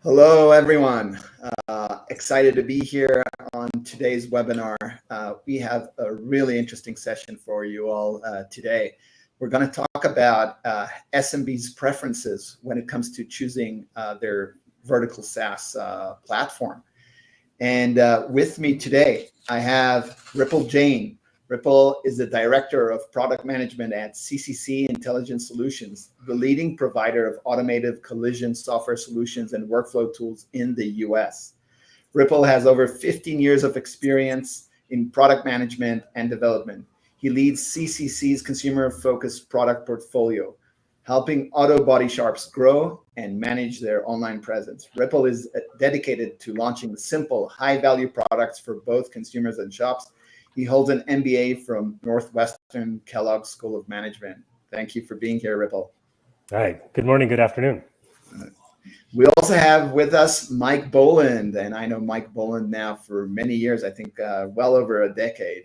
Hello, everyone. Excited to be here on today's webinar. We have a really interesting session for you all today. We're going to talk about SMBs' preferences when it comes to choosing their vertical SaaS platform. And with me today, I have Ripple Jain. Ripple is the Director of Product Management at CCC Intelligent Solutions, the leading provider of automotive collision software solutions and workflow tools in the US. Ripple has over 15 years of experience in product management and development. He leads CCC's consumer-focused product portfolio, helping auto body shops grow and manage their online presence. Ripple is dedicated to launching simple, high-value products for both consumers and shops. He holds an MBA from Northwestern Kellogg School of Management. Thank you for being here, Ripple. Hi, good morning, good afternoon. We also have with us Mike Boland, and I know Mike Boland now for many years, I think well over a decade.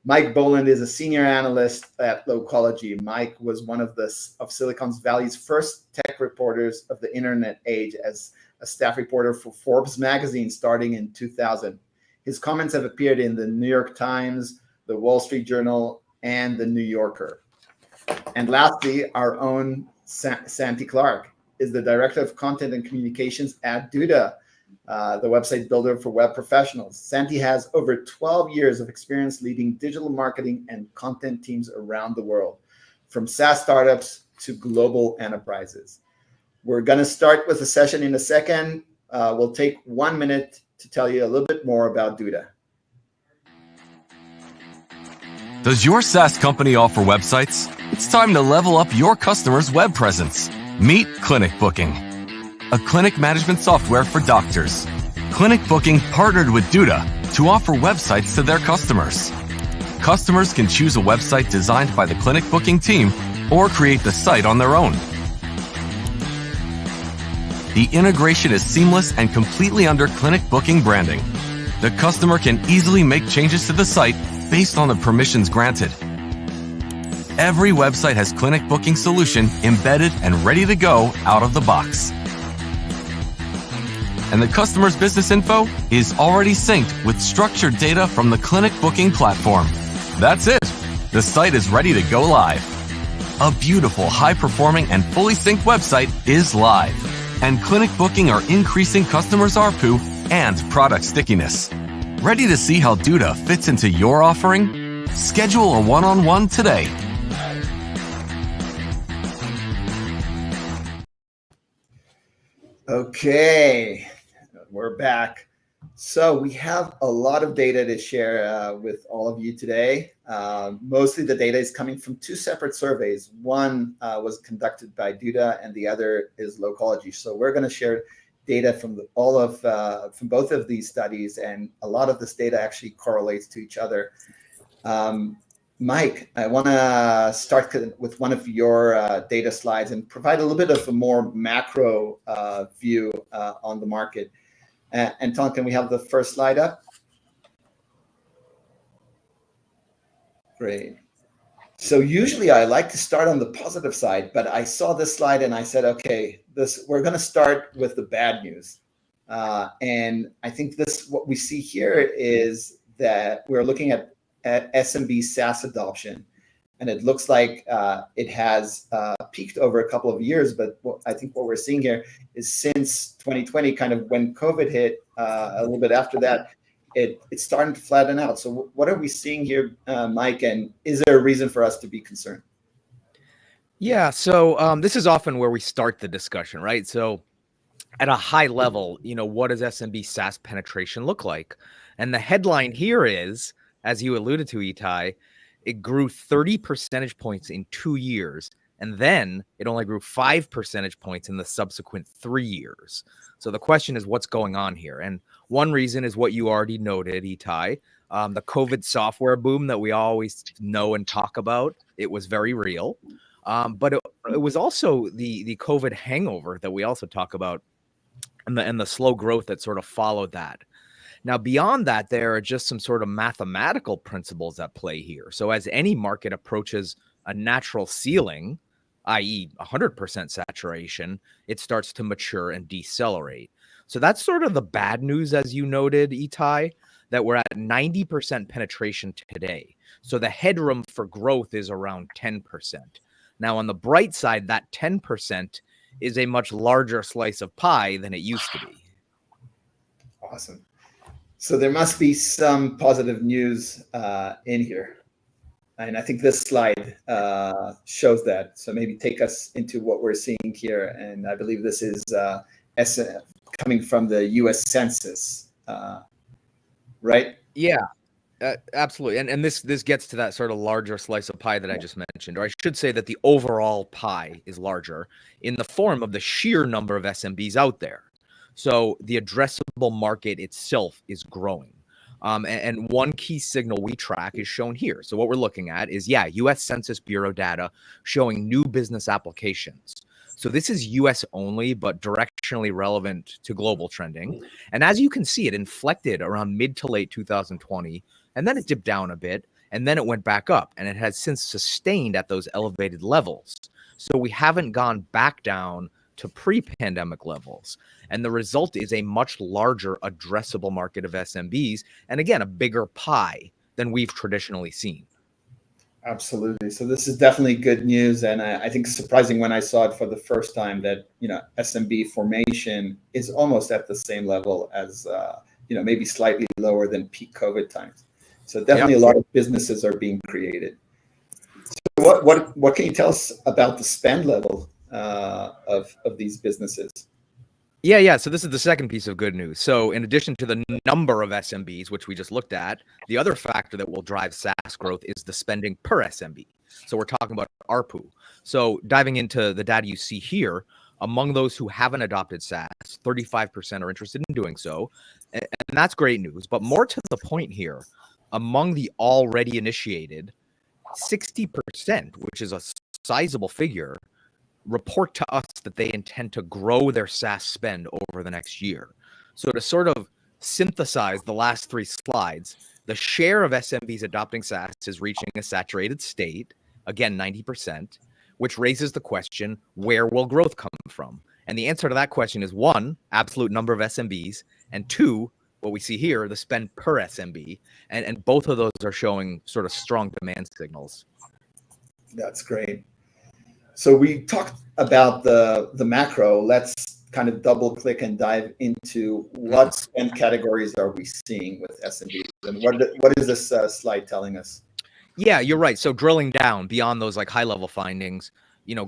Mike Boland is a senior analyst at Localody. Mike was one of Silicon Valley's first tech reporters of the internet age as a staff reporter for Forbes magazine starting in 2000. His comments have appeared in the New York Times, the Wall Street Journal, and the New Yorker. And lastly, our own Santi Clark is the Director of Content and Communications at Duda, the website builder for web professionals. Santi has over 12 years of experience leading digital marketing and content teams around the world, from SaaS startups to global enterprises. We're going to start with a session in a second. We'll take 1 minute to tell you a little bit more about Duda. Does your SaaS company offer websites? It's time to level up your customers' web presence. Meet Clinic Booking, a clinic management software for doctors. Clinic Booking partnered with Duda to offer websites to their customers. Customers can choose a website designed by the Clinic Booking team or create the site on their own. The integration is seamless and completely under Clinic Booking branding. The customer can easily make changes to the site based on the permissions granted. Every website has Clinic Booking solution embedded and ready to go out of the box. And the customer's business info is already synced with structured data from the Clinic Booking platform. That's it. The site is ready to go live. A beautiful, high-performing, and fully synced website is live. And Clinic Booking are increasing customers' ARPU and product stickiness. Ready to see how Duda fits into your offering? Schedule a one-on-one today. Okay, we're back. So we have a lot of data to share with all of you today. Mostly the data is coming from two separate surveys. One was conducted by Duda and the other is Localody. So we're going to share data from from both of these studies, and a lot of this data actually correlates to each other. Mike, I want to start with one of your data slides and provide a little bit of a more macro view on the market. Anton, can we have the first slide up? Great. So usually I like to start on the positive side, but I saw this slide and I said, okay, we're going to start with the bad news. And I think what we see here is that we're looking at SMB SaaS adoption. And it looks like it has peaked over a couple of years, but I think what we're seeing here is since 2020, kind of when COVID hit, a little bit after that, it's starting to flatten out. So what are we seeing here, Mike, and is there a reason for us to be concerned? Yeah, so this is often where we start the discussion, right? So at a high level, what does SMB SaaS penetration look like? And the headline here is, as you alluded to, Itai, it grew 30 percentage points in 2 years, and then it only grew 5 percentage points in the subsequent 3 years. So the question is, what's going on here? And one reason is what you already noted, Itai, the COVID software boom that we always know and talk about. It was very real, but it was also the COVID hangover that we also talk about, and the slow growth that sort of followed that. Now, beyond that, there are just some sort of mathematical principles at play here. So as any market approaches a natural ceiling, i.e. 100% saturation, it starts to mature and decelerate. So that's sort of the bad news, as you noted, Itai, that we're at 90% penetration today. So the headroom for growth is around 10%. Now, on the bright side, that 10% is a much larger slice of pie than it used to be. Awesome. So there must be some positive news in here. And I think this slide shows that. So maybe take us into what we're seeing here. And I believe this is coming from the US Census, right? Yeah, absolutely. And this gets to that sort of larger slice of pie that I just mentioned. Or I should say that the overall pie is larger in the form of the sheer number of SMBs out there. So the addressable market itself is growing. And one key signal we track is shown here. So what we're looking at is, US Census Bureau data showing new business applications. So this is US only, but directionally relevant to global trending. And as you can see, it inflected around mid to late 2020, and then it dipped down a bit, and then it went back up, and it has since sustained at those elevated levels. So we haven't gone back down to pre-pandemic levels. And the result is a much larger addressable market of SMBs, and again, a bigger pie than we've traditionally seen. Absolutely. So this is definitely good news. And I think it's surprising when I saw it for the first time that, SMB formation is almost at the same level as, maybe slightly lower than peak COVID times. So definitely a lot of businesses are being created. So what can you tell us about the spend level of these businesses? Yeah. So this is the second piece of good news. So in addition to the number of SMBs, which we just looked at, the other factor that will drive SaaS growth is the spending per SMB. So we're talking about ARPU. So diving into the data you see here, among those who haven't adopted SaaS, 35% are interested in doing so. And that's great news. But more to the point here, among the already initiated, 60%, which is a sizable figure, report to us that they intend to grow their SaaS spend over the next year. So to sort of synthesize the last three slides, the share of SMBs adopting SaaS is reaching a saturated state, again, 90%, which raises the question, where will growth come from? And the answer to that question is one, absolute number of SMBs, and two, what we see here, the spend per SMB. And both of those are showing sort of strong demand signals. That's great. So we talked about the macro. Let's kind of double click and dive into what spend categories are we seeing with SMBs, and what is this slide telling us? Yeah, you're right. So drilling down beyond those like high level findings,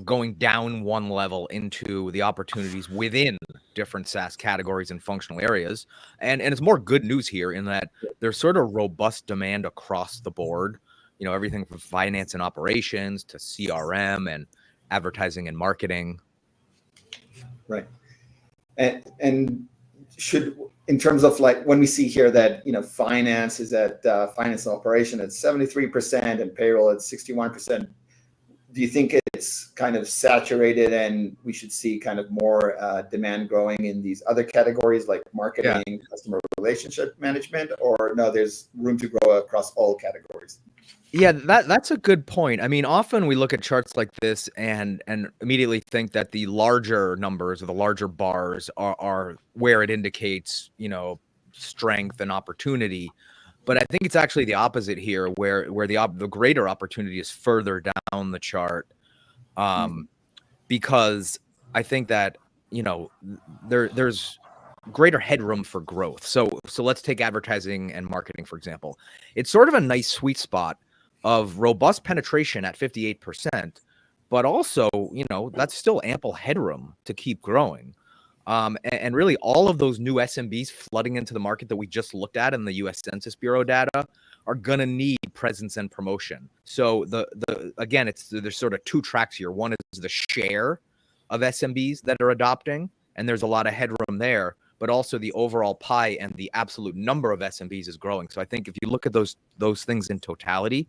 going down one level into the opportunities within different SaaS categories and functional areas. And it's more good news here in that there's sort of robust demand across the board, everything from finance and operations to CRM and advertising and marketing. Right. And should, in terms of like when we see here that, finance is at finance and operation at 73% and payroll at 61%, do you think it's kind of saturated and we should see kind of more demand growing in these other categories like marketing, customer relationship management, or no, there's room to grow across all categories? Yeah, that's a good point. I mean, often we look at charts like this and immediately think that the larger numbers or the larger bars are where it indicates, strength and opportunity. But I think it's actually the opposite here, where the greater opportunity is further down the chart, because I think that there's greater headroom for growth. So let's take advertising and marketing, for example. It's sort of a nice sweet spot of robust penetration at 58%, but also, that's still ample headroom to keep growing. And really all of those new SMBs flooding into the market that we just looked at in the US Census Bureau data are going to need presence and promotion. So again, there's sort of two tracks here. One is the share of SMBs that are adopting, and there's a lot of headroom there, but also the overall pie and the absolute number of SMBs is growing. So I think if you look at those things in totality,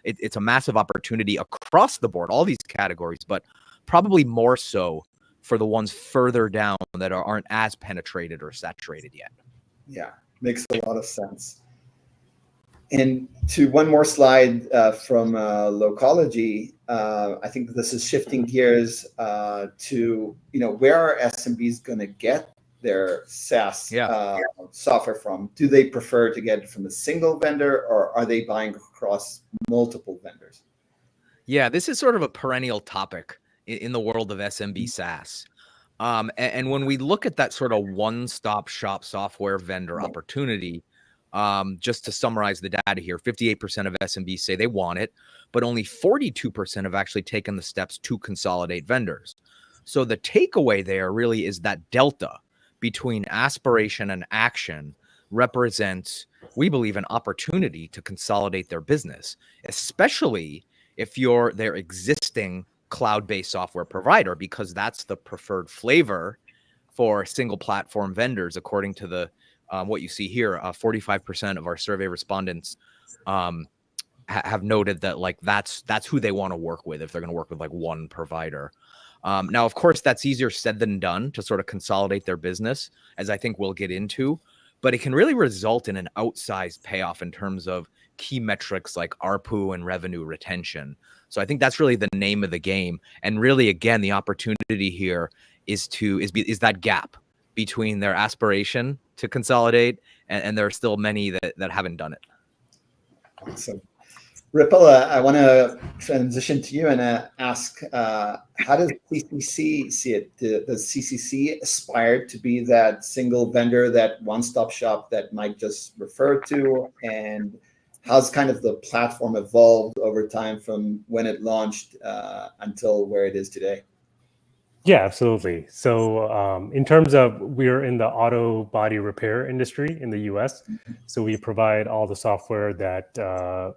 it's a massive opportunity across the board, all these categories, but probably more so for the ones further down that aren't as penetrated or saturated yet. Yeah, makes a lot of sense. And to one more slide from Localody, I think this is shifting gears to, where are SMBs going to get their SaaS software from? Do they prefer to get it from a single vendor, or are they buying across multiple vendors? Yeah, this is sort of a perennial topic in the world of SMB SaaS. And when we look at that sort of one-stop shop software vendor opportunity, just to summarize the data here, 58% of SMBs say they want it, but only 42% have actually taken the steps to consolidate vendors. So the takeaway there really is that delta between aspiration and action represents, we believe, an opportunity to consolidate their business, especially if you're their existing cloud-based software provider, because that's the preferred flavor for single platform vendors, according to the what you see here. 45% of our survey respondents have noted that that's who they want to work with if they're going to work with one provider. Now, of course, that's easier said than done to sort of consolidate their business, as I think we'll get into, but it can really result in an outsized payoff in terms of key metrics like ARPU and revenue retention. So I think that's really the name of the game. And really, again, the opportunity here is that gap between their aspiration to consolidate and there are still many that haven't done it. Awesome. Ripple, I want to transition to you and ask, how does CCC see it? Does CCC aspire to be that single vendor, that one-stop shop that Mike just referred to? And how's kind of the platform evolved over time from when it launched until where it is today? Yeah, absolutely. So in terms of, we're in the auto body repair industry in the US. So we provide all the software that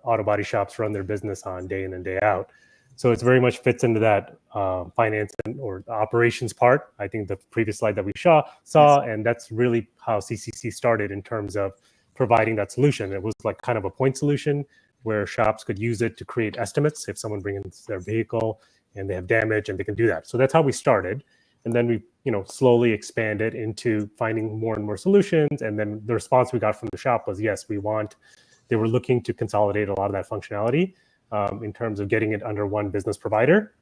auto body shops run their business on day in and day out. So it's very much fits into that finance or operations part. I think the previous slide that we saw, and that's really how CCC started in terms of providing that solution. It was like kind of a point solution where shops could use it to create estimates if someone brings their vehicle and they have damage, and they can do that. So that's how we started. And then we, slowly expanded into finding more and more solutions. And then the response we got from the shop was, yes, they were looking to consolidate a lot of that functionality in terms of getting it under one business provider.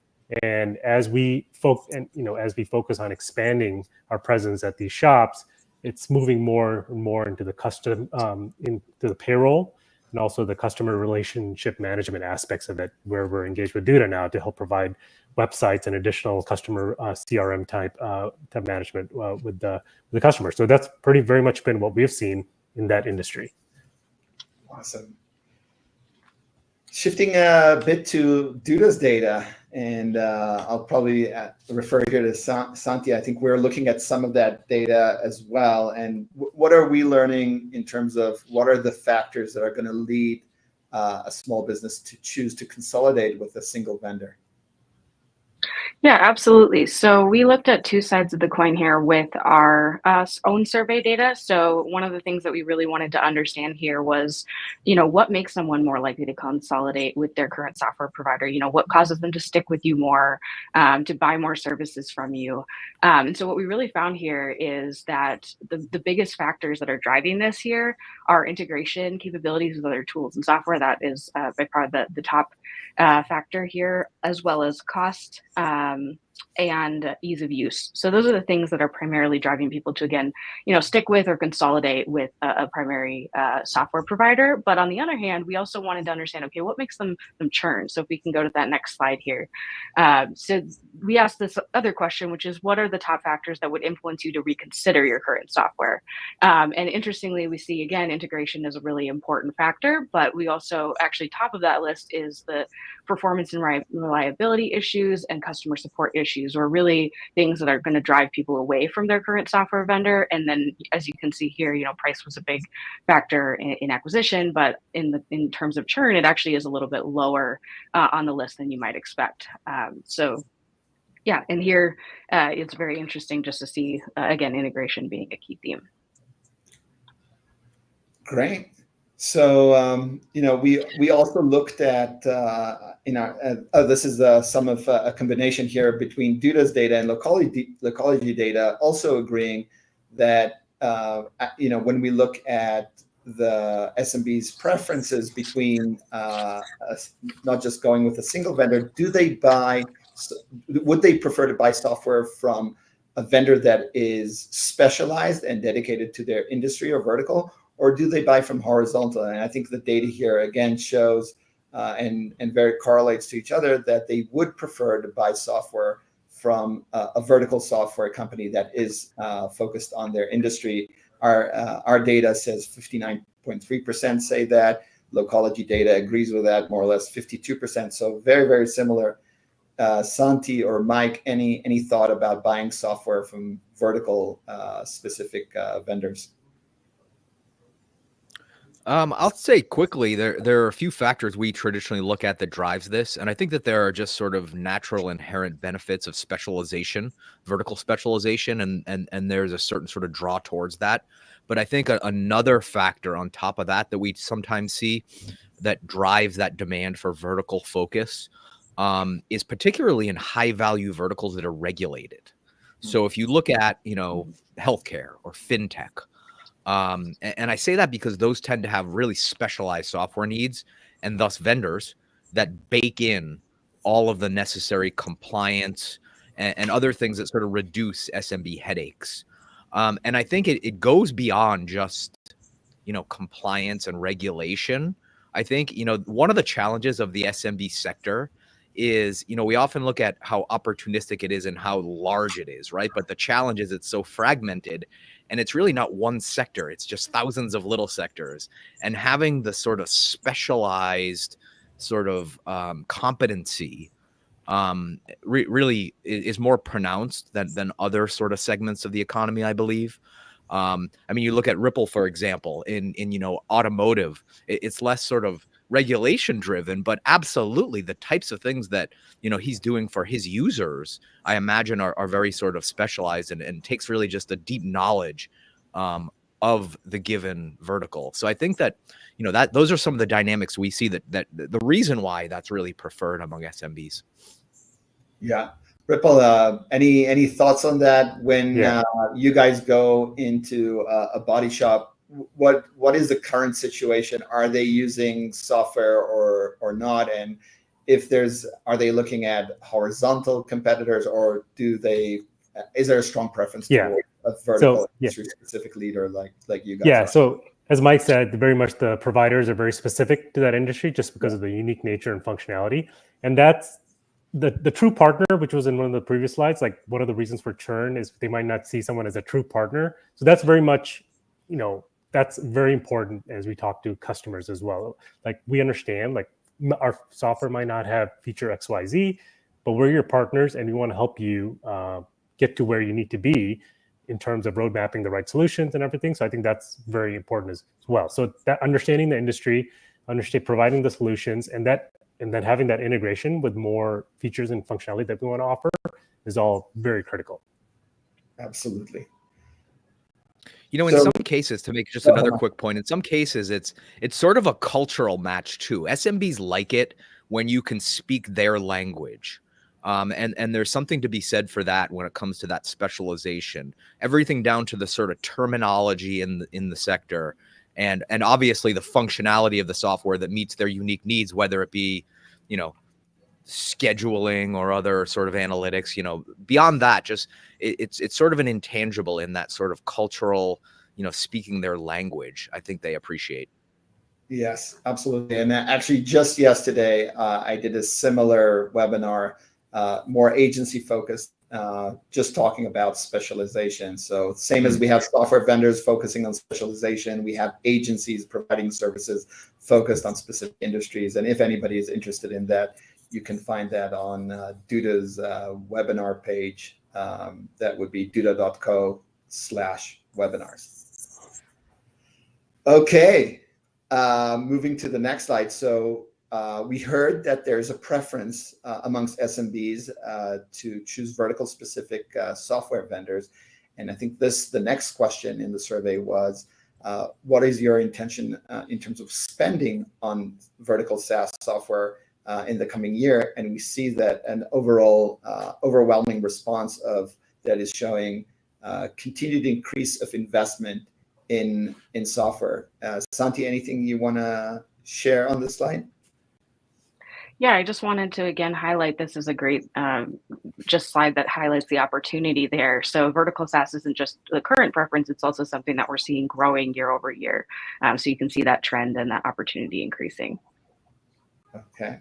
And as we focus on expanding our presence at these shops, it's moving more and more into the into the payroll and also the customer relationship management aspects of it, where we're engaged with Duda now to help provide websites and additional customer CRM type management with the customer. So that's very much been what we've seen in that industry. Awesome. Shifting a bit to Duda's data, and I'll probably refer here to Santi. I think we're looking at some of that data as well. And what are we learning in terms of what are the factors that are going to lead a small business to choose to consolidate with a single vendor? Yeah, absolutely. So we looked at two sides of the coin here with our own survey data. So one of the things that we really wanted to understand here was, what makes someone more likely to consolidate with their current software provider? What causes them to stick with you more, to buy more services from you? And so what we really found here is that the biggest factors that are driving this here are integration capabilities with other tools and software. That is by far the top factor here, as well as cost and ease of use. So those are the things that are primarily driving people to, again, stick with or consolidate with a primary software provider. But on the other hand, we also wanted to understand, okay, what makes them churn? So if we can go to that next slide here. So we asked this other question, which is, what are the top factors that would influence you to reconsider your current software? And interestingly, we see, again, integration is a really important factor, but we also actually, top of that list is the performance and reliability issues and customer support issues, or really things that are going to drive people away from their current software vendor. And then, as you can see here, price was a big factor in acquisition, but in terms of churn, it actually is a little bit lower on the list than you might expect. So yeah, and here it's very interesting just to see, again, integration being a key theme. Great. So, we also looked at this is some of a combination here between Duda's data and Localody data, also agreeing that, when we look at the SMB's preferences between not just going with a single vendor. Would they prefer to buy software from a vendor that is specialized and dedicated to their industry or vertical, or do they buy from horizontal? And I think the data here again shows and very correlates to each other that they would prefer to buy software from a vertical software company that is focused on their industry. Our data says 59.3% say that. Localody data agrees with that, more or less 52%. So very, very similar. Santi or Mike, any thought about buying software from vertical specific vendors? I'll say quickly, there are a few factors we traditionally look at that drives this, and I think that there are just sort of natural inherent benefits of specialization, vertical specialization, and there's a certain sort of draw towards that. But I think another factor on top of that we sometimes see that drives that demand for vertical focus is particularly in high value verticals that are regulated. So if you look at, healthcare or fintech, and I say that because those tend to have really specialized software needs and thus vendors that bake in all of the necessary compliance and other things that sort of reduce SMB headaches. And I think it goes beyond just, compliance and regulation. I think, one of the challenges of the SMB sector is, we often look at how opportunistic it is and how large it is, right? But the challenge is it's so fragmented. And it's really not one sector. It's just thousands of little sectors. And having the sort of specialized sort of competency really is more pronounced than other sort of segments of the economy, I believe. You look at Ripple, for example, in automotive, it's less sort of regulation driven, but absolutely the types of things that, he's doing for his users, I imagine are very sort of specialized and takes really just a deep knowledge of the given vertical. So I think that, that those are some of the dynamics we see that the reason why that's really preferred among SMBs. Yeah. Ripple, any thoughts on that? When you guys go into a body shop, what is the current situation? Are they using software or not? And if are they looking at horizontal competitors, or is there a strong preference toward a vertical industry specific leader like you guys? Yeah. So as Mike said, very much the providers are very specific to that industry just because of the unique nature and functionality. And that's the true partner, which was in one of the previous slides. Like, one of the reasons for churn is they might not see someone as a true partner. So that's very much, that's very important as we talk to customers as well. Like, we understand, like, our software might not have feature XYZ, but we're your partners and we want to help you get to where you need to be in terms of road mapping the right solutions and everything. So I think that's very important as well. So that understanding the industry, providing the solutions, and then having that integration with more features and functionality that we want to offer is all very critical. Absolutely. In some cases, to make just another quick point, in some cases, it's sort of a cultural match too. SMBs like it when you can speak their language. And there's something to be said for that when it comes to that specialization, everything down to the sort of terminology in the sector. And obviously the functionality of the software that meets their unique needs, whether it be, scheduling or other sort of analytics, beyond that, just it's sort of an intangible in that sort of cultural, speaking their language, I think they appreciate. Yes, absolutely. And actually just yesterday, I did a similar webinar, more agency focused, just talking about specialization. So same as we have software vendors focusing on specialization, we have agencies providing services focused on specific industries. And if anybody is interested in that, you can find that on Duda's webinar page. That would be duda.co/webinars. Okay, moving to the next slide. So we heard that there's a preference amongst SMBs to choose vertical specific software vendors. And I think the next question in the survey was, what is your intention in terms of spending on vertical SaaS software in the coming year? And we see that an overwhelming response that is showing continued increase of investment in software. Santi, anything you want to share on this slide? Yeah, I just wanted to again highlight this is a great just slide that highlights the opportunity there. So vertical SaaS isn't just the current preference, it's also something that we're seeing growing year over year. So you can see that trend and that opportunity increasing. Okay.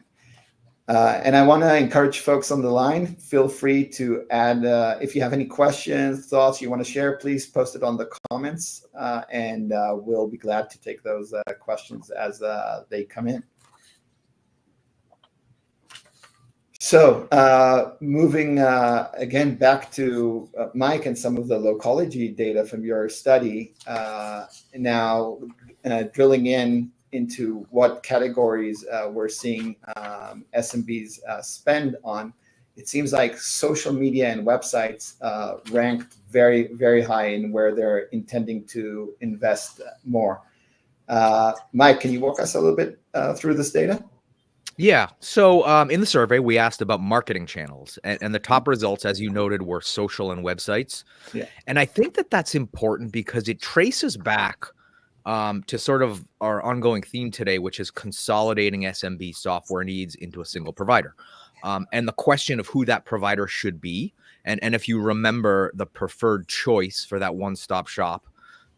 And I want to encourage folks on the line, feel free to add, if you have any questions, thoughts you want to share, please post it on the comments, and we'll be glad to take those questions as they come in. So moving again back to Mike and some of the Localody data from your study, now drilling into what categories we're seeing SMBs spend on, it seems like social media and websites ranked very, very high in where they're intending to invest more. Mike, can you walk us a little bit through this data? Yeah. So in the survey, we asked about marketing channels, and the top results, as you noted, were social and websites. Yeah. And I think that that's important because it traces back to sort of our ongoing theme today, which is consolidating SMB software needs into a single provider. And the question of who that provider should be. And if you remember, the preferred choice for that one-stop shop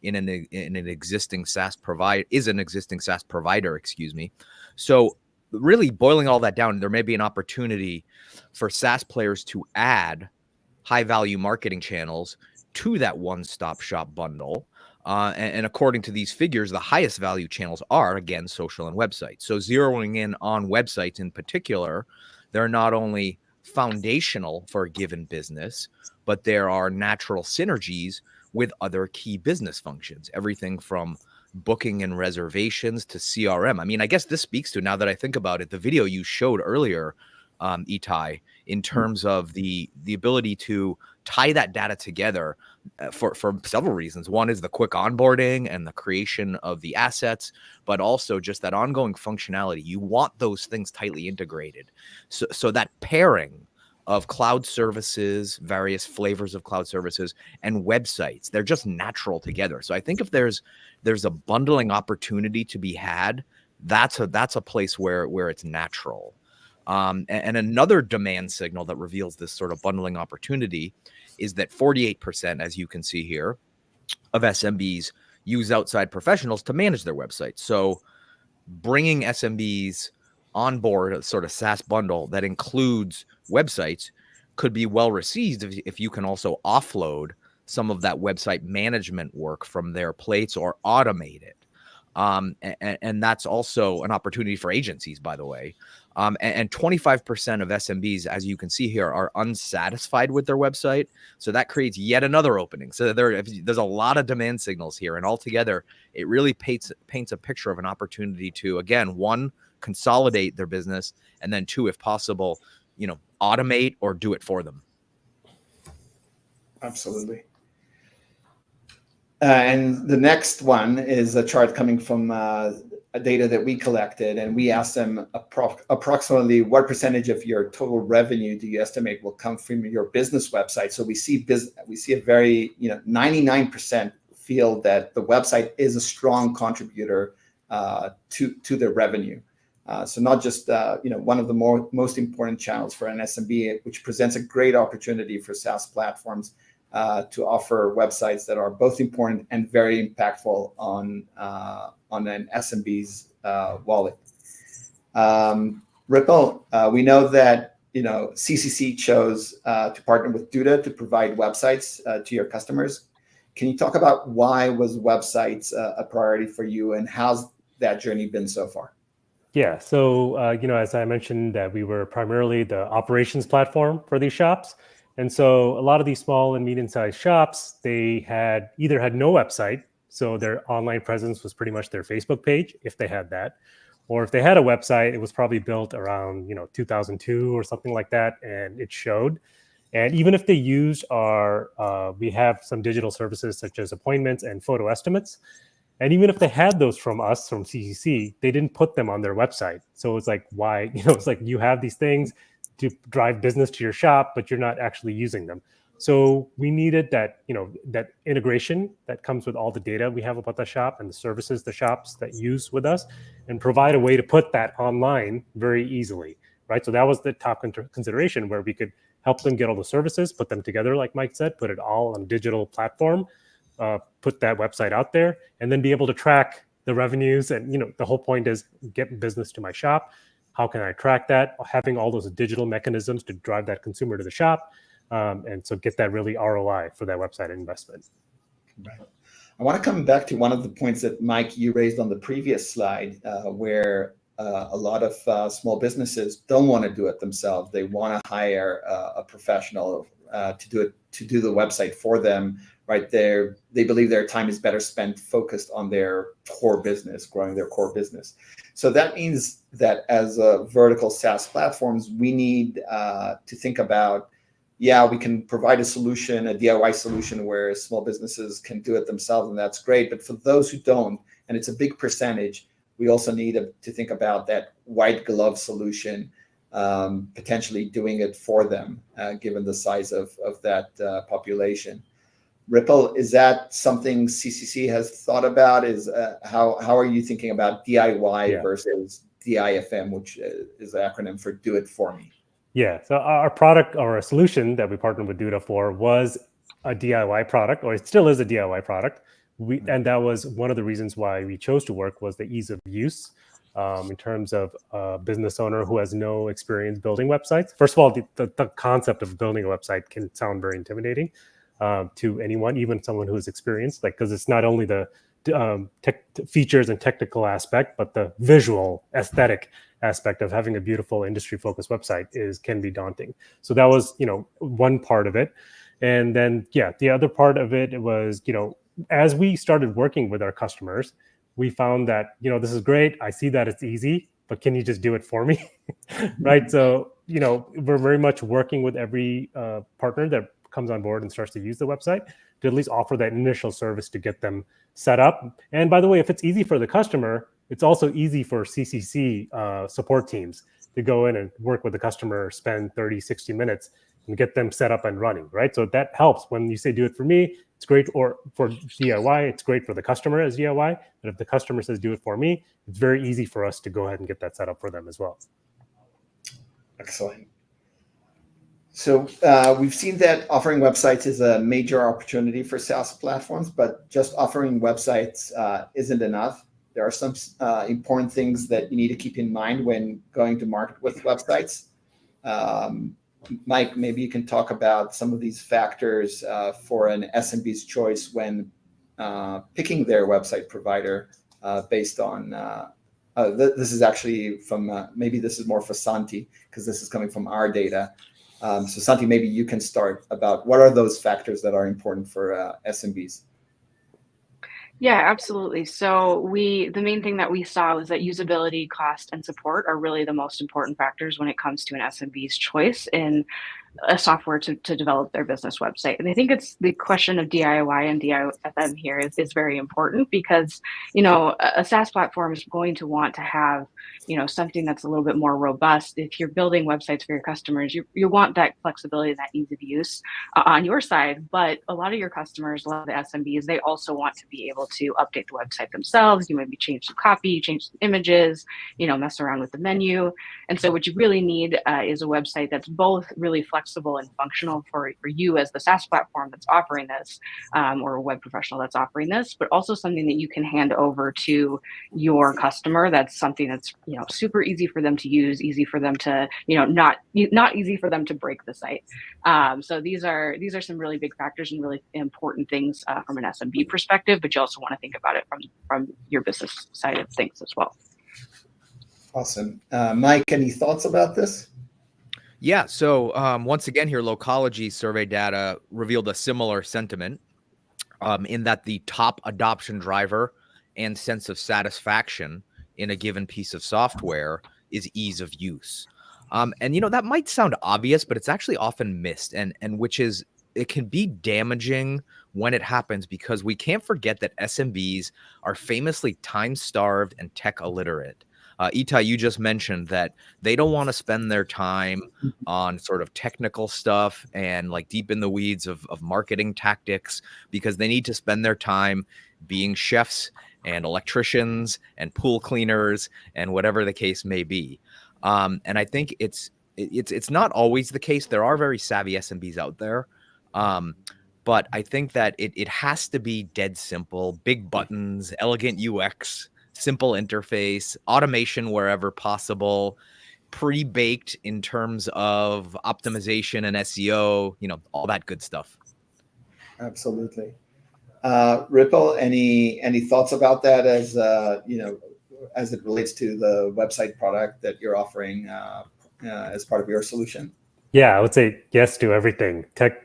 in an existing SaaS provider is an existing SaaS provider, excuse me. So really boiling all that down, there may be an opportunity for SaaS players to add high-value marketing channels to that one-stop shop bundle. And according to these figures, the highest value channels are, again, social and websites. So zeroing in on websites in particular, they're not only foundational for a given business, but there are natural synergies with other key business functions, everything from booking and reservations to CRM. I mean, I guess this speaks to, now that I think about it, the video you showed earlier, Itai, in terms of the ability to tie that data together for several reasons. One is the quick onboarding and the creation of the assets, but also just that ongoing functionality. You want those things tightly integrated. So that pairing of cloud services, various flavors of cloud services, and websites, they're just natural together. So I think if there's a bundling opportunity to be had, that's a place where it's natural. And another demand signal that reveals this sort of bundling opportunity is that 48%, as you can see here, of SMBs use outside professionals to manage their websites. So bringing SMBs on board a sort of SaaS bundle that includes websites could be well received if you can also offload some of that website management work from their plates or automate it. And that's also an opportunity for agencies, by the way. And 25% of SMBs, as you can see here, are unsatisfied with their website. So that creates yet another opening. So there's a lot of demand signals here. And altogether, it really paints a picture of an opportunity to, again, one, consolidate their business, and then two, if possible, automate or do it for them. Absolutely. And the next one is a chart coming from data that we collected, and we asked them approximately what percentage of your total revenue do you estimate will come from your business website. So we see a very 99% feel that the website is a strong contributor to their revenue. So not just one of the most important channels for an SMB, which presents a great opportunity for SaaS platforms to offer websites that are both important and very impactful on an SMB's wallet. Ripple, we know that CCC chose to partner with Duda to provide websites to your customers. Can you talk about why was websites a priority for you, and how's that journey been so far? Yeah, so as I mentioned, that we were primarily the operations platform for these shops. And so a lot of these small and medium-sized shops, they either had no website, so their online presence was pretty much their Facebook page, if they had that. Or if they had a website, it was probably built around 2002 or something like that, and it showed. And even if they used we have some digital services such as appointments and photo estimates. And even if they had those from us, from CCC, they didn't put them on their website. So it's like, why? It's like you have these things to drive business to your shop, but you're not actually using them. So we needed that, that integration that comes with all the data we have about the shop and the services the shops that use with us, and provide a way to put that online very easily, right? So that was the top consideration, where we could help them get all the services, put them together, like Mike said, put it all on a digital platform, put that website out there, and then be able to track the revenues. And the whole point is get business to my shop. How can I track that? Having all those digital mechanisms to drive that consumer to the shop. And so get that really ROI for that website investment. Right. I want to come back to one of the points that, Mike, you raised on the previous slide, where a lot of small businesses don't want to do it themselves. They want to hire a professional to do the website for them. Right there, they believe their time is better spent focused on their core business, growing their core business. So that means that as vertical SaaS platforms, we need to think about, we can provide a solution, a DIY solution where small businesses can do it themselves, and that's great. But for those who don't, and it's a big percentage, we also need to think about that white glove solution, potentially doing it for them, given the size of that population. Ripple, is that something CCC has thought about? How are you thinking about DIY versus DIFM, which is the acronym for Do It For Me? Yeah, so our product, or a solution that we partnered with Duda for, was a DIY product, or it still is a DIY product. And that was one of the reasons why we chose to work, was the ease of use, in terms of a business owner who has no experience building websites. First of all, the concept of building a website can sound very intimidating to anyone, even someone who is experienced, because it's not only the features and technical aspect, but the visual aesthetic aspect of having a beautiful industry-focused website can be daunting. So that was, one part of it. And then, the other part of it was, as we started working with our customers, we found that, this is great. I see that it's easy, but can you just do it for me? Right? So, we're very much working with every partner that comes on board and starts to use the website to at least offer that initial service to get them set up. And by the way, if it's easy for the customer, it's also easy for CCC support teams to go in and work with the customer, spend 30, 60 minutes and get them set up and running, right? So that helps. When you say do it for me, it's great. Or for DIY, it's great for the customer as DIY. But if the customer says do it for me, it's very easy for us to go ahead and get that set up for them as well. Excellent. So we've seen that offering websites is a major opportunity for SaaS platforms, but just offering websites isn't enough. There are some important things that you need to keep in mind when going to market with websites. Mike, maybe you can talk about some of these factors for an SMB's choice when picking their website provider based on, this is actually from, maybe this is more for Santi, because this is coming from our data. So Santi, maybe you can start about what are those factors that are important for SMBs? Yeah, absolutely. So the main thing that we saw was that usability, cost, and support are really the most important factors when it comes to an SMB's choice in a software to develop their business website. And I think it's the question of DIY and DIFM here is very important, because, a SaaS platform is going to want to have, something that's a little bit more robust. If you're building websites for your customers, you want that flexibility and that ease of use on your side. But a lot of your customers, a lot of the SMBs, they also want to be able to update the website themselves. You maybe change some copy, change some images, mess around with the menu. And so what you really need is a website that's both really flexible and functional for you as the SaaS platform that's offering this, or a web professional that's offering this, but also something that you can hand over to your customer. That's something that's, super easy for them to use, easy for them to, not easy for them to break the site. So these are some really big factors and really important things from an SMB perspective, but you also want to think about it from your business side of things as well. Awesome. Mike, any thoughts about this? Yeah. So once again here, Localody survey data revealed a similar sentiment in that the top adoption driver and sense of satisfaction in a given piece of software is ease of use. And, that might sound obvious, but it's actually often missed, and which is, it can be damaging when it happens, because we can't forget that SMBs are famously time-starved and tech illiterate. Itai, you just mentioned that they don't want to spend their time on sort of technical stuff and like deep in the weeds of marketing tactics, because they need to spend their time being chefs and electricians and pool cleaners and whatever the case may be. And I think it's not always the case. There are very savvy SMBs out there. But I think that it has to be dead simple, big buttons, elegant UX, simple interface, automation wherever possible, pre-baked in terms of optimization and SEO, all that good stuff. Absolutely. Ripple, any thoughts about that as as it relates to the website product that you're offering as part of your solution? Yeah, I would say yes to everything. Tech,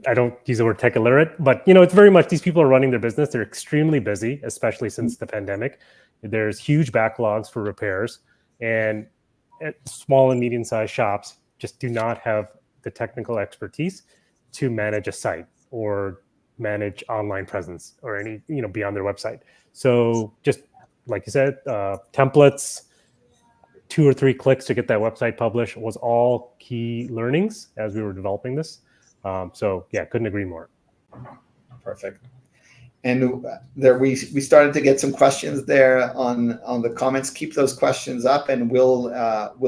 I don't use the word tech illiterate, but it's very much these people are running their business. They're extremely busy, especially since the pandemic. There's huge backlogs for repairs, and small and medium-sized shops just do not have the technical expertise to manage a site or manage online presence or any, beyond their website. So just like you said, templates, 2 or 3 clicks to get that website published was all key learnings as we were developing this. So yeah, couldn't agree more. Perfect. And there we started to get some questions there on the comments. Keep those questions up, and we'll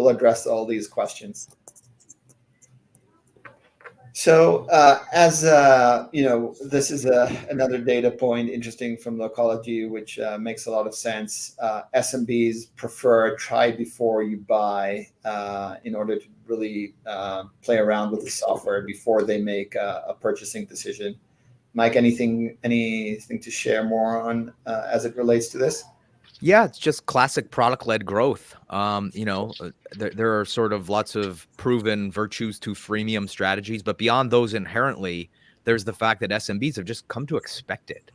address all these questions. So as this is another data point interesting from Localody, which makes a lot of sense. SMBs prefer try before you buy in order to really play around with the software before they make a purchasing decision. Mike, anything to share more on as it relates to this? Yeah, it's just classic product-led growth. There are sort of lots of proven virtues to freemium strategies, but beyond those inherently, there's the fact that SMBs have just come to expect it.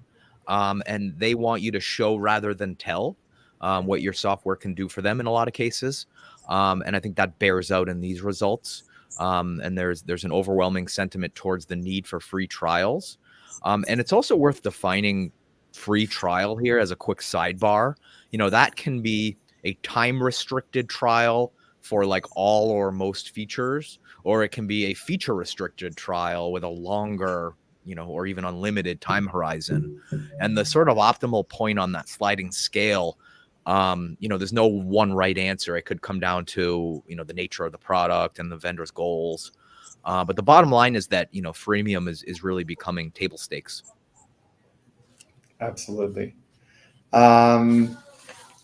And they want you to show rather than tell what your software can do for them in a lot of cases. And I think that bears out in these results. And there's an overwhelming sentiment towards the need for free trials. And it's also worth defining free trial here as a quick sidebar. That can be a time restricted trial for like all or most features, or it can be a feature restricted trial with a longer, or even unlimited time horizon. And the sort of optimal point on that sliding scale, there's no one right answer. It could come down to, the nature of the product and the vendor's goals. But the bottom line is that, freemium is really becoming table stakes. Absolutely.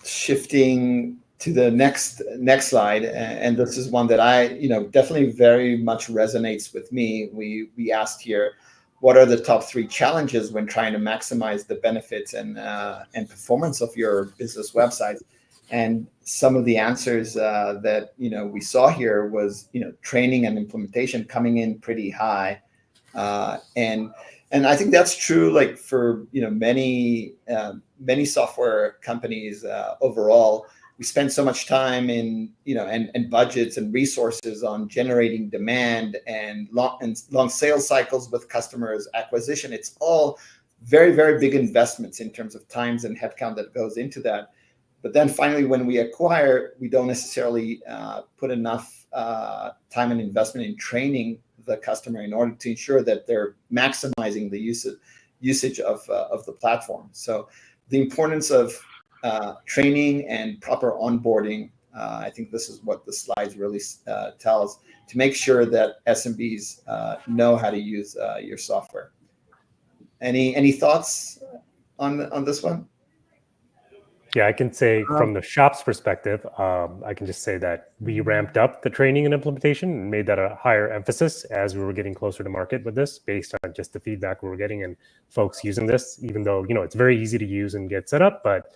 Shifting to the next slide, and this is one that I definitely very much resonates with me. We asked here, what are the top 3 challenges when trying to maximize the benefits and performance of your business website? And some of the answers that we saw here was training and implementation coming in pretty high, and I think that's true like for many software companies overall. We spend so much time in and budgets and resources on generating demand and long sales cycles with customers, acquisition. It's all very, very big investments in terms of times and headcount that goes into that. But then finally, when we acquire, we don't necessarily put enough time and investment in training the customer in order to ensure that they're maximizing the usage of the platform. So the importance of training and proper onboarding, I think this is what the slides really tells, to make sure that SMBs know how to use your software. Any thoughts on this one? Yeah, I can say from the shop's perspective, I can just say that we ramped up the training and implementation and made that a higher emphasis as we were getting closer to market with this, based on just the feedback we were getting and folks using this, even though, it's very easy to use and get set up. But,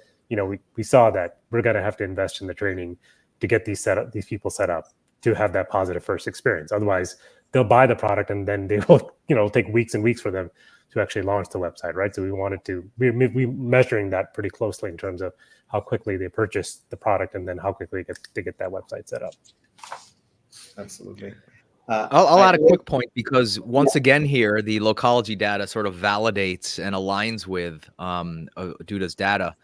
we saw that we're going to have to invest in the training to get these people set up to have that positive first experience. Otherwise, they'll buy the product and then they will, take weeks and weeks for them to actually launch the website, right? So we're measuring that pretty closely in terms of how quickly they purchase the product and then how quickly they get that website set up. Absolutely. I'll add a quick point, because once again here, the Localody data sort of validates and aligns with Duda's data.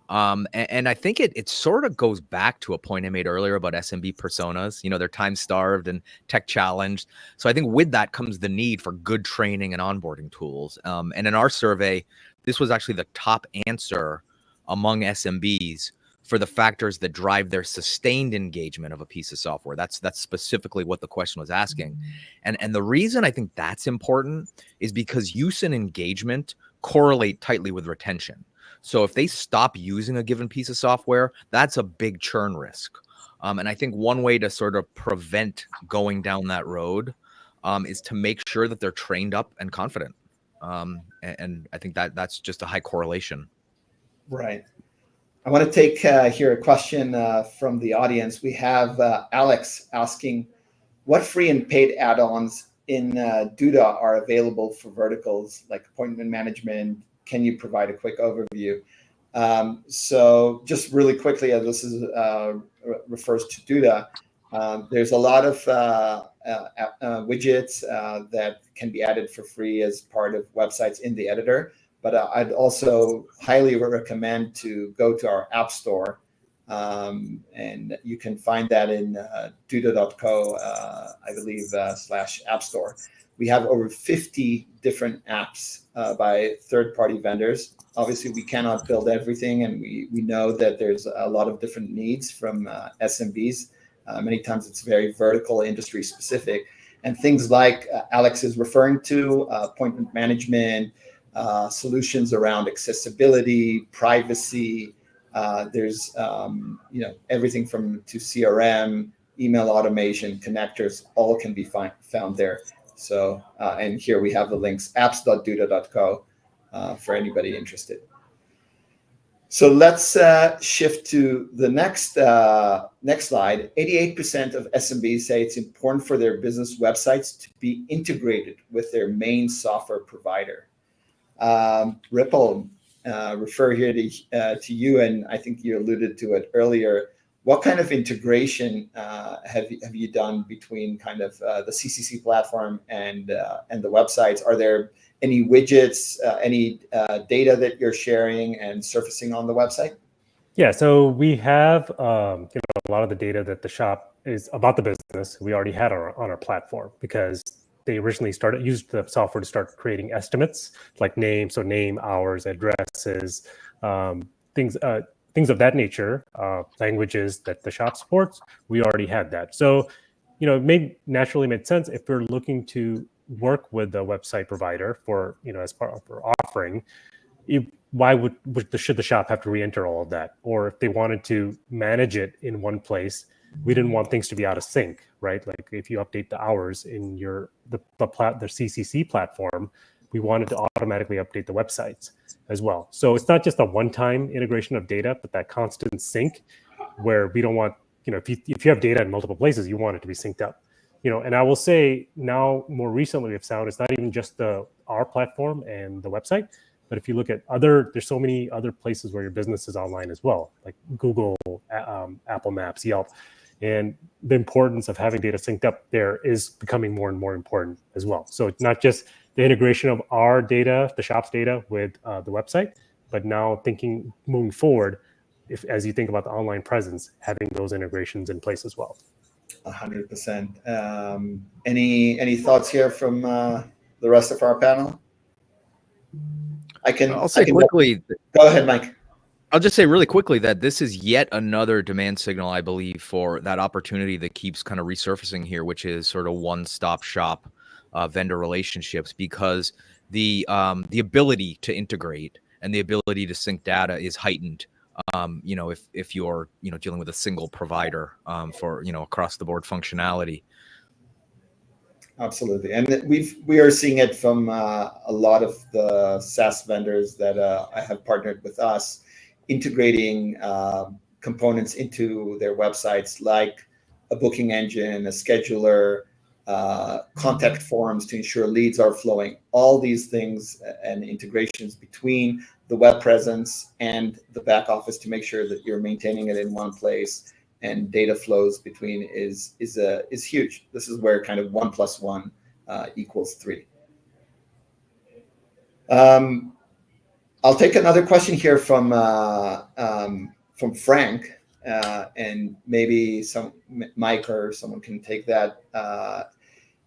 And I think it sort of goes back to a point I made earlier about SMB personas. You know, they're time starved and tech challenged. So I think with that comes the need for good training and onboarding tools. And in our survey, this was actually the top answer among SMBs for the factors that drive their sustained engagement of a piece of software. That's specifically what the question was asking. And the reason I think that's important is because use and engagement correlate tightly with retention. So if they stop using a given piece of software, that's a big churn risk. And I think one way to sort of prevent going down that road is to make sure that they're trained up and confident. And I think that's just a high correlation. Right. I want to take here a question from the audience. We have Alex asking, what free and paid add-ons in Duda are available for verticals like appointment management? Can you provide a quick overview? So just really quickly, as this is refers to Duda, there's a lot of widgets that can be added for free as part of websites in the editor. But I'd also highly recommend to go to our app store, and you can find that in duda.co, I believe, /app store. We have over 50 different apps by third-party vendors. Obviously, we cannot build everything, and we know that there's a lot of different needs from SMBs. Many times it's very vertical, industry specific. And things like Alex is referring to, appointment management, solutions around accessibility, privacy. There's everything to CRM, email automation, connectors, all can be found there. So, and here we have the links, apps.duda.co for anybody interested. So let's shift to the next slide. 88% of SMBs say it's important for their business websites to be integrated with their main software provider. Ripple, refer here to you, and I think you alluded to it earlier. What kind of integration have you done between kind of the CCC platform and the websites? Are there any widgets, any data that you're sharing and surfacing on the website? Yeah, so we have a lot of the data that the shop is about the business. We already had on our platform because they originally used the software to start creating estimates like name, hours, addresses, things of that nature, languages that the shop supports. We already had that. So, it naturally made sense if we're looking to work with the website provider for, as part of our offering, should the shop have to re-enter all of that? Or if they wanted to manage it in one place, we didn't want things to be out of sync, right? Like if you update the hours in the CCC platform, we wanted to automatically update the websites as well. So it's not just a one-time integration of data, but that constant sync where we don't want, if you have data in multiple places, you want it to be synced up. And I will say now, more recently, we've found it's not even just our platform and the website, but if you look at there's so many other places where your business is online as well, like Google, Apple Maps, Yelp. And the importance of having data synced up there is becoming more and more important as well. So it's not just the integration of our data, the shop's data with the website, but now moving forward, as you think about the online presence, having those integrations in place as well. 100%. Any thoughts here from the rest of our panel? I'll say quickly. Go ahead, Mike. I'll just say really quickly that this is yet another demand signal, I believe, for that opportunity that keeps kind of resurfacing here, which is sort of one-stop shop vendor relationships, because the ability to integrate and the ability to sync data is heightened. If you're dealing with a single provider for across the board functionality. Absolutely, and we are seeing it from a lot of the SaaS vendors that have partnered with us, integrating components into their websites, like a booking engine, a scheduler, contact forms to ensure leads are flowing. All these things and integrations between the web presence and the back office to make sure that you're maintaining it in one place and data flows between is huge. This is where kind of 1 + 1 = 3. I'll take another question here from Frank, and maybe Mike or someone can take that.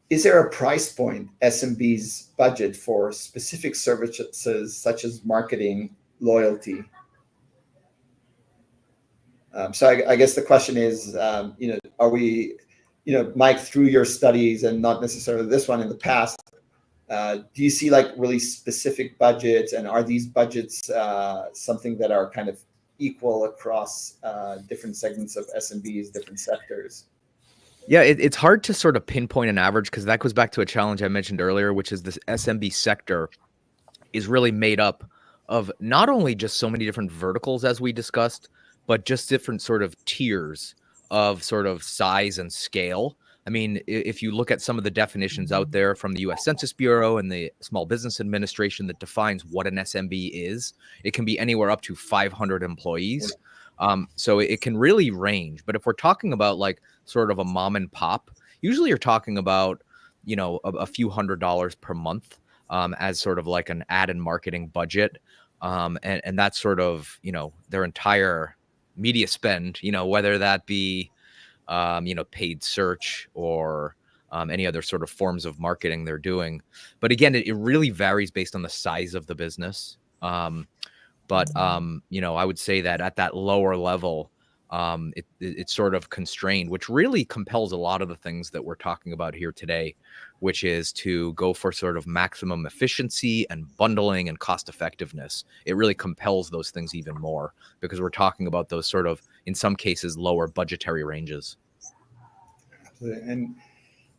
Is there a price point SMB's budget for specific services such as marketing, loyalty? So I guess the question is, are we, Mike, through your studies and not necessarily this one in the past, do you see like really specific budgets, and are these budgets something that are kind of equal across different segments of SMBs, different sectors? Yeah, it's hard to sort of pinpoint an average, because that goes back to a challenge I mentioned earlier, which is this SMB sector is really made up of not only just so many different verticals as we discussed, but just different sort of tiers of sort of size and scale. I mean, if you look at some of the definitions out there from the US Census Bureau and the Small Business Administration that defines what an SMB is, it can be anywhere up to 500 employees. So it can really range. But if we're talking about like sort of a mom and pop, usually you're talking about, a few $100s per month as sort of like an ad and marketing budget. And that's sort of, their entire media spend, whether that be, paid search or any other sort of forms of marketing they're doing. But again, it really varies based on the size of the business. But I would say that at that lower level, it's sort of constrained, which really compels a lot of the things that we're talking about here today, which is to go for sort of maximum efficiency and bundling and cost effectiveness. It really compels those things even more, because we're talking about those sort of, in some cases, lower budgetary ranges. And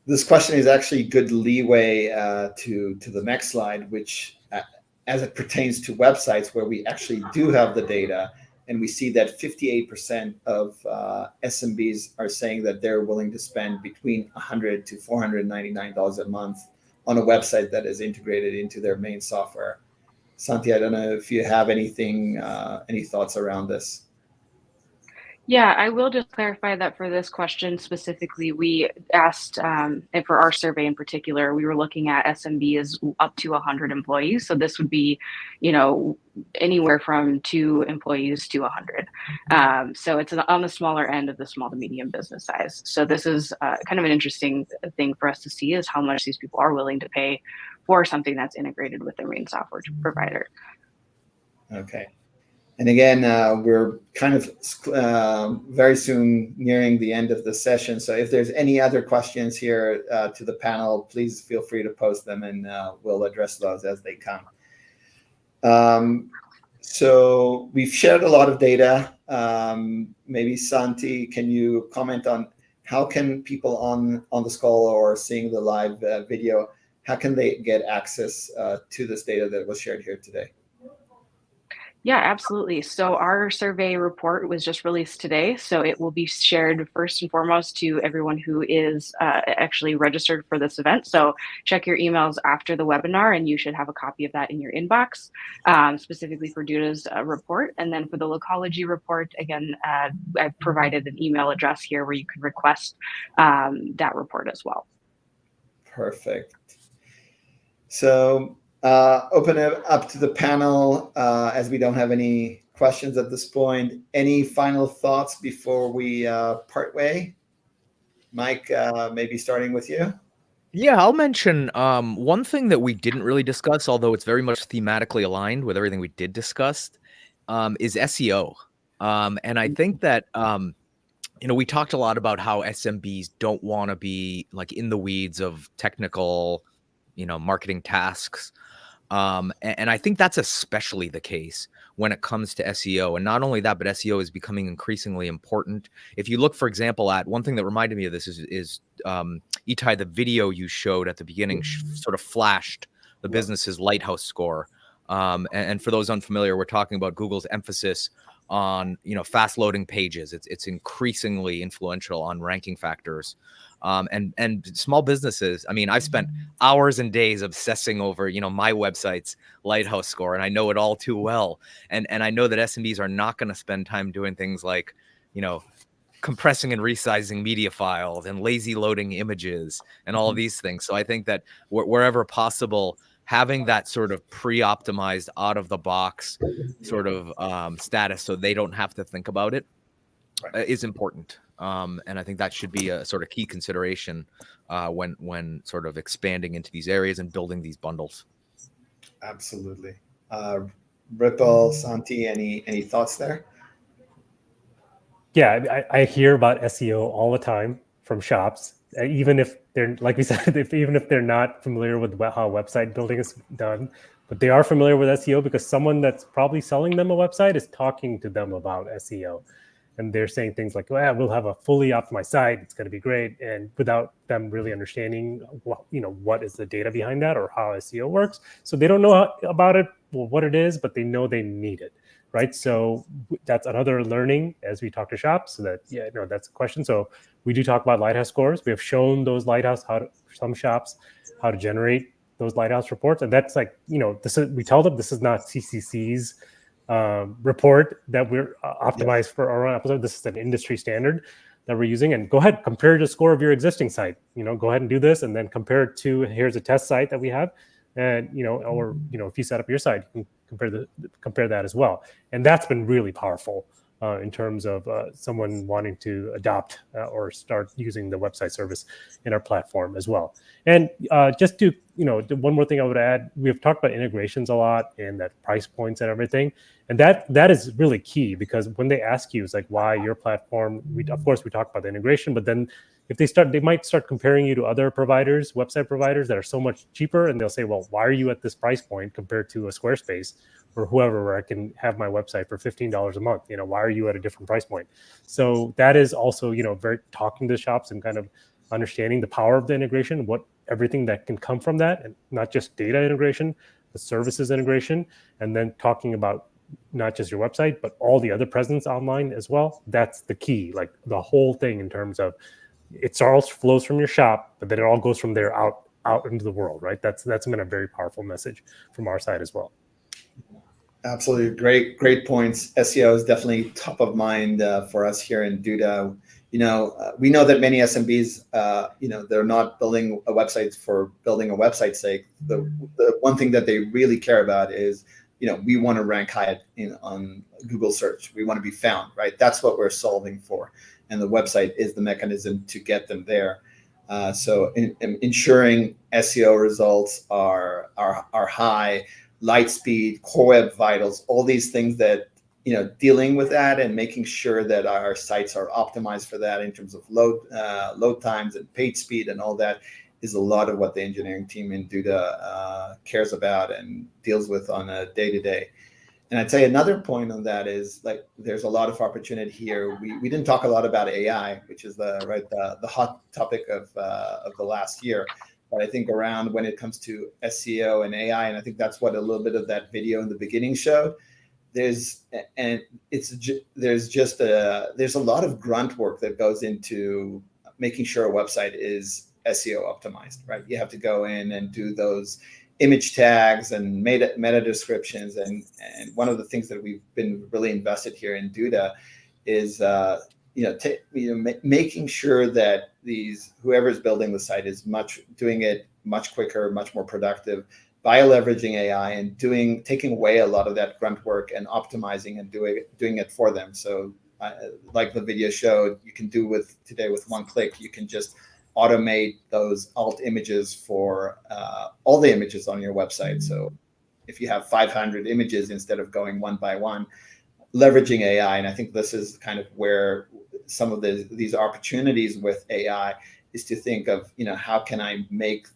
this question is actually good leeway to the next slide, which as it pertains to websites where we actually do have the data, and we see that 58% of SMBs are saying that they're willing to spend between $100 to $499 a month on a website that is integrated into their main software. Santi, I don't know if you have anything, any thoughts around this. Yeah, I will just clarify that for this question specifically, we asked, and for our survey in particular, we were looking at SMBs up to 100 employees. So this would be, anywhere from 2 employees to 100. So it's on the smaller end of the small to medium business size. So this is kind of an interesting thing for us to see, is how much these people are willing to pay for something that's integrated with their main software provider. Okay. And again, we're kind of very soon nearing the end of the session. So if there's any other questions here to the panel, please feel free to post them, and we'll address those as they come. So we've shared a lot of data. Maybe Santi, can you comment on how can people on the call or seeing the live video, how can they get access to this data that was shared here today? Yeah, absolutely. So our survey report was just released today. So it will be shared first and foremost to everyone who is actually registered for this event. So check your emails after the webinar, and you should have a copy of that in your inbox, specifically for Duda's report. And then for the Localody report, again, I've provided an email address here where you can request that report as well. Perfect. So open it up to the panel as we don't have any questions at this point. Any final thoughts before we part way? Mike, maybe starting with you. Yeah, I'll mention one thing that we didn't really discuss, although it's very much thematically aligned with everything we did discuss, is SEO. And I think that, we talked a lot about how SMBs don't want to be like in the weeds of technical, marketing tasks. And I think that's especially the case when it comes to SEO. And not only that, but SEO is becoming increasingly important. If you look, for example, at one thing that reminded me of this is Itai, the video you showed at the beginning sort of flashed the business's lighthouse score. And for those unfamiliar, we're talking about Google's emphasis on, fast loading pages. It's increasingly influential on ranking factors. And small businesses, I mean, I've spent hours and days obsessing over, my website's lighthouse score, and I know it all too well. And I know that SMBs are not going to spend time doing things like, compressing and resizing media files and lazy loading images and all of these things. So I think that wherever possible, having that sort of pre-optimized out of the box sort of status so they don't have to think about it is important. And I think that should be a sort of key consideration when sort of expanding into these areas and building these bundles. Absolutely. Ripple, Santi, any thoughts there? Yeah, I hear about SEO all the time from shops, even if they're, like we said, even if they're not familiar with how website building is done, but they are familiar with SEO because someone that's probably selling them a website is talking to them about SEO. And they're saying things like, well, we'll have a fully optimized site. It's going to be great. And without them really understanding, what is the data behind that or how SEO works. So they don't know about it, what it is, but they know they need it. Right. So that's another learning as we talk to shops. So that, that's a question. So we do talk about Lighthouse scores. We have shown those Lighthouse, some shops, how to generate those Lighthouse reports. And that's like, we tell them this is not CCC's report that we're optimized for our own episode. This is an industry standard that we're using. And go ahead, compare the score of your existing site. Go ahead and do this and then compare it to, here's a test site that we have. And, if you set up your site, you can compare that as well. And that's been really powerful in terms of someone wanting to adopt or start using the website service in our platform as well. And just to, one more thing I would add, we've talked about integrations a lot and that price points and everything. And that is really key because when they ask you, it's like, why your platform, of course, we talk about the integration, but then if they might start comparing you to other providers, website providers that are so much cheaper. And they'll say, well, why are you at this price point compared to a Squarespace or whoever, where I can have my website for $15 a month? Why are you at a different price point? So that is also, very talking to shops and kind of understanding the power of the integration, everything that can come from that, and not just data integration, the services integration, and then talking about not just your website, but all the other presence online as well. That's the key, like the whole thing in terms of it all flows from your shop, but then it all goes from there out into the world, right? That's been a very powerful message from our side as well. Absolutely. Great points. SEO is definitely top of mind for us here in Duda. We know that many SMBs, they're not building a website for building a website's sake. The one thing that they really care about is, we want to rank high on Google search. We want to be found, right? That's what we're solving for. And the website is the mechanism to get them there. So ensuring SEO results are high, light speed, core web vitals, all these things that, dealing with that and making sure that our sites are optimized for that in terms of load times and page speed and all that is a lot of what the engineering team in Duda cares about and deals with on a day-to-day. And I'd say another point on that is like there's a lot of opportunity here. We didn't talk a lot about AI, which is the hot topic of the last year. But I think around when it comes to SEO and AI, and I think that's what a little bit of that video in the beginning showed. There's a lot of grunt work that goes into making sure a website is SEO optimized, right? You have to go in and do those image tags and meta descriptions. And one of the things that we've been really invested here in Duda is, making sure that whoever's building the site is doing it much quicker, much more productive by leveraging AI and taking away a lot of that grunt work and optimizing and doing it for them. So like the video showed, you can do today with one click, you can just automate those alt images for all the images on your website. So if you have 500 images, instead of going one by one, leveraging AI, and I think this is kind of where some of these opportunities with AI is to think of, how can I make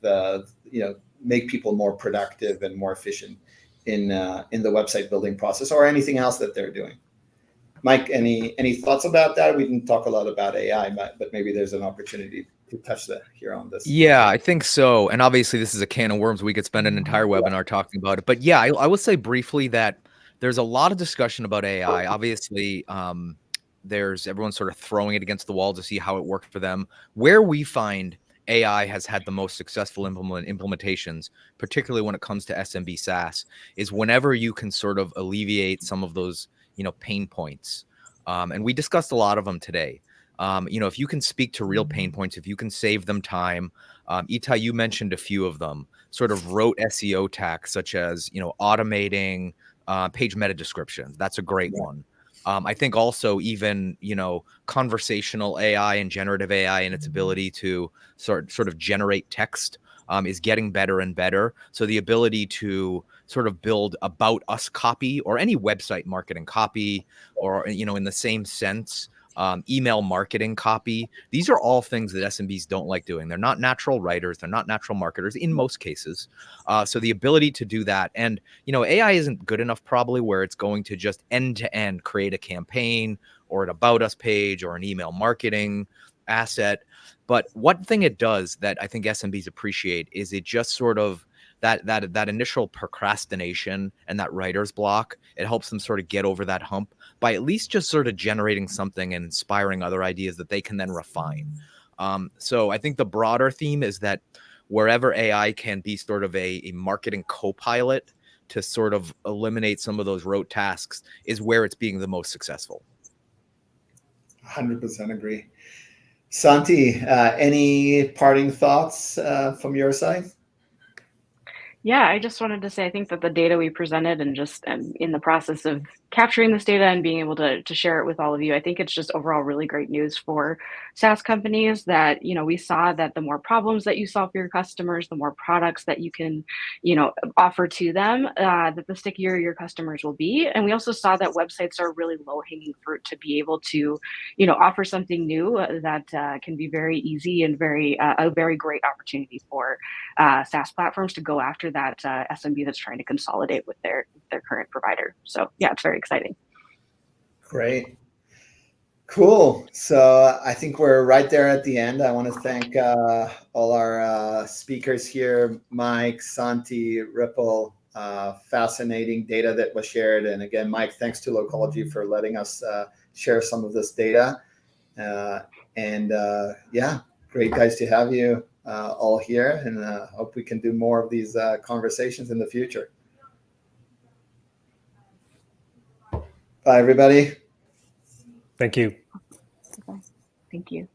make people more productive and more efficient in the website building process or anything else that they're doing. Mike, any thoughts about that? We didn't talk a lot about AI, but maybe there's an opportunity to touch that here on this. Yeah, I think so. And obviously this is a can of worms. We could spend an entire webinar talking about it. But yeah, I will say briefly that there's a lot of discussion about AI. Obviously, everyone's sort of throwing it against the wall to see how it worked for them. Where we find AI has had the most successful implementations, particularly when it comes to SMB SaaS, is whenever you can sort of alleviate some of those, pain points. And we discussed a lot of them today. If you can speak to real pain points, if you can save them time, Itai, you mentioned a few of them. sort of rote SEO tasks, such as, automating page meta descriptions. That's a great one. I think also even, conversational AI and generative AI and its ability to sort of generate text is getting better and better. So the ability to sort of build about us copy or any website marketing copy, or, in the same sense, email marketing copy. These are all things that SMBs don't like doing. They're not natural writers. They're not natural marketers in most cases. So the ability to do that, and, AI isn't good enough probably where it's going to just end to end create a campaign or an about us page or an email marketing asset. But one thing it does that I think SMBs appreciate is it just sort of that initial procrastination and that writer's block. It helps them sort of get over that hump by at least just sort of generating something and inspiring other ideas that they can then refine. So I think the broader theme is that wherever AI can be sort of a marketing co-pilot to sort of eliminate some of those rote tasks is where it's being the most successful. 100% agree. Santi, any parting thoughts from your side? Yeah, I just wanted to say I think that the data we presented and just in the process of capturing this data and being able to share it with all of you, I think it's just overall really great news for SaaS companies that, we saw that the more problems that you solve for your customers, the more products that you can, offer to them, that the stickier your customers will be. And we also saw that websites are really low-hanging fruit to be able to, offer something new that can be very easy and a very great opportunity for SaaS platforms to go after that SMB that's trying to consolidate with their current provider. So yeah, it's very exciting. Great. Cool. So I think we're right there at the end. I want to thank all our speakers here, Mike, Santi, Ripple. Fascinating data that was shared. And again, Mike, thanks to Localody for letting us share some of this data. Yeah, great guys to have you all here, and hope we can do more of these conversations in the future. Bye, everybody. Thank you. Okay. Thank you.